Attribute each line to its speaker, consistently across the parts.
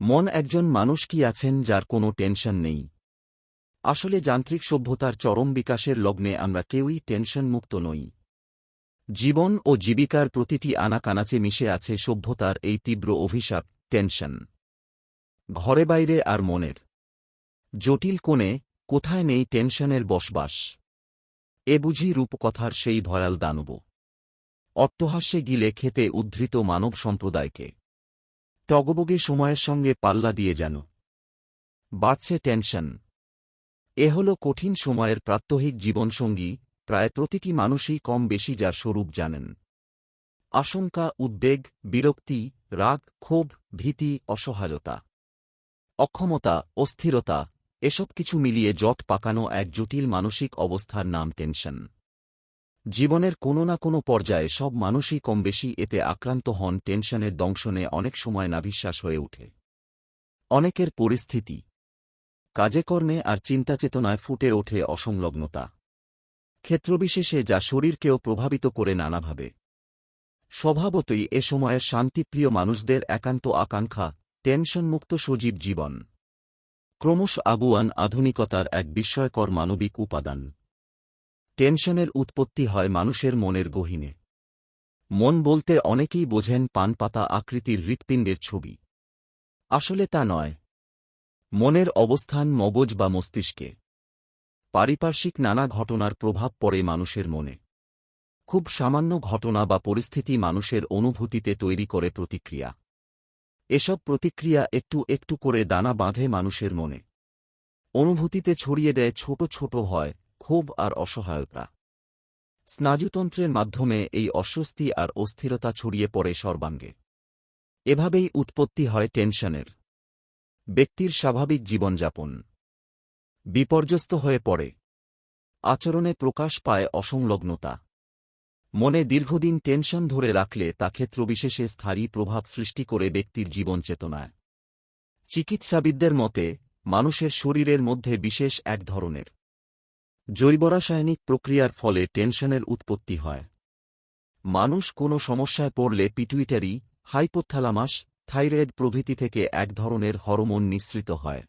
Speaker 1: মন একজন মানুষ কি আছেন যার কোনো টেনশন নেই? আসলে যান্ত্রিক সভ্যতার চরম বিকাশের লগ্নে আমরা কেউই টেনশন মুক্ত নই। জীবন ও জীবিকার প্রতিটি আনাকানাচে মিশে আছে সভ্যতার এই তীব্র অভিশাপ, টেনশন। ঘরে বাইরে আর মনের জটিল কোণে কোথায় নেই টেনশনের বসবাস? এ বুঝি রূপকথার সেই ভয়াল দানব, অট্টহাস্যে গিলে খেতে উদ্ধৃত মানব সম্প্রদায়কে। টগবগে সময়ের সঙ্গে পাল্লা দিয়ে যেন বাড়ছে টেনশন। এ হল কঠিন সময়ের প্রাত্যহিক জীবনসঙ্গী, প্রায় প্রতিটি মানুষই কম বেশি যার স্বরূপ জানেন। আশঙ্কা, উদ্বেগ, বিরক্তি, রাগ, ক্ষোভ, ভীতি, অসহায়তা, অক্ষমতা, অস্থিরতা, এসব কিছু মিলিয়ে জট পাকানো এক জটিল মানসিক অবস্থার নাম টেনশন। জীবনের কোনো না কোনো পর্যায়ে সব মানুষই কমবেশি এতে আক্রান্ত হন। টেনশনের দংশনে অনেক সময় নাভিশ্বাস হয়ে ওঠে। অনেকের পরিস্থিতি, কাজেকর্মে আর চিন্তাচেতনায় ফুটে ওঠে অসংলগ্নতা, ক্ষেত্রবিশেষে যা শরীরকেও প্রভাবিত করে নানাভাবে। স্বভাবতই এ সময়ের শান্তিপ্রিয় মানুষদের একান্ত আকাঙ্ক্ষা টেনশনমুক্ত সজীব জীবন। ক্রমশ আগুয়ান আধুনিকতার এক বিস্ময়কর মানবিক উপাদান। টেনশনের উৎপত্তি হয় মানুষের মনের গহীনে। মন বলতে অনেকেই বোঝেন পানপাতা আকৃতির হৃৎপিণ্ডের ছবি। আসলে তা নয়। মনের অবস্থান মগজ বা মস্তিষ্কে। পারিপার্শ্বিক নানা ঘটনার প্রভাব পড়ে মানুষের মনে। খুব সামান্য ঘটনা বা পরিস্থিতি মানুষের অনুভূতিতে তৈরি করে প্রতিক্রিয়া। এসব প্রতিক্রিয়া একটু একটু করে দানা বাঁধে মানুষের মনে। অনুভূতিতে ছড়িয়ে দেয় ছোট ছোট ভয়, ক্ষোভ আর অসহায়তা। স্নায়ুতন্ত্রের মাধ্যমে এই অস্বস্তি আর অস্থিরতা ছড়িয়ে পড়ে সর্বাঙ্গে। এভাবেই উৎপত্তি হয় টেনশনের। ব্যক্তির স্বাভাবিক জীবনযাপন বিপর্যস্ত হয়ে পড়ে। আচরণে প্রকাশ পায় অসংলগ্নতা। মনে দীর্ঘদিন টেনশন ধরে রাখলে তা ক্ষেত্রবিশেষে স্থায়ী প্রভাব সৃষ্টি করে ব্যক্তির জীবনচেতনায়। চিকিৎসাবিদদের মতে মানুষের শরীরের মধ্যে বিশেষ এক ধরনের জৈবরাসায়নিক প্রক্রিয়ার ফলে টেনশনের উৎপত্তি হয়। মানুষ কোনো সমস্যায় পড়লে পিটুইটারি, হাইপোথ্যালামাস, থাইরয়েড প্রভৃতি থেকে এক ধরনের হরমোন নিঃসৃত হয়,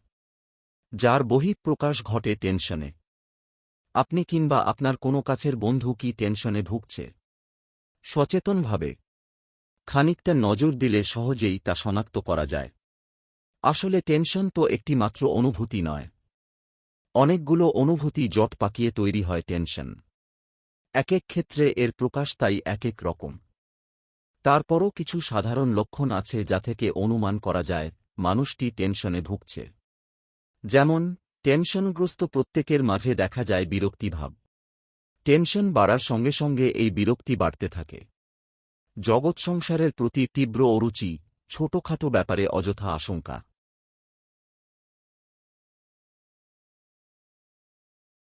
Speaker 1: যার বহিঃপ্রকাশ ঘটে টেনশনে। আপনি কিংবা আপনার কোনো কাছের বন্ধু কি টেনশনে ভুগছে? সচেতনভাবে খানিকটা নজর দিলে সহজেই তা শনাক্ত করা যায়। আসলে টেনশন তো একটি মাত্র অনুভূতি নয়, অনেকগুলো অনুভূতি জট পাকিয়ে তৈরি হয় টেনশন। এক এক ক্ষেত্রে এর প্রকাশ তাই এক এক রকম। তারপরও কিছু সাধারণ লক্ষণ আছে যা থেকে অনুমান করা যায় মানুষটি টেনশনে ভুগছে। যেমন, টেনশনগ্রস্ত প্রত্যেকের মাঝে দেখা যায় বিরক্তিভাব। টেনশন বাড়ার সঙ্গে সঙ্গে এই বিরক্তি বাড়তে থাকে। জগৎ সংসারের প্রতি তীব্র অরুচি, ছোটখাটো ব্যাপারে অযথা আশঙ্কা।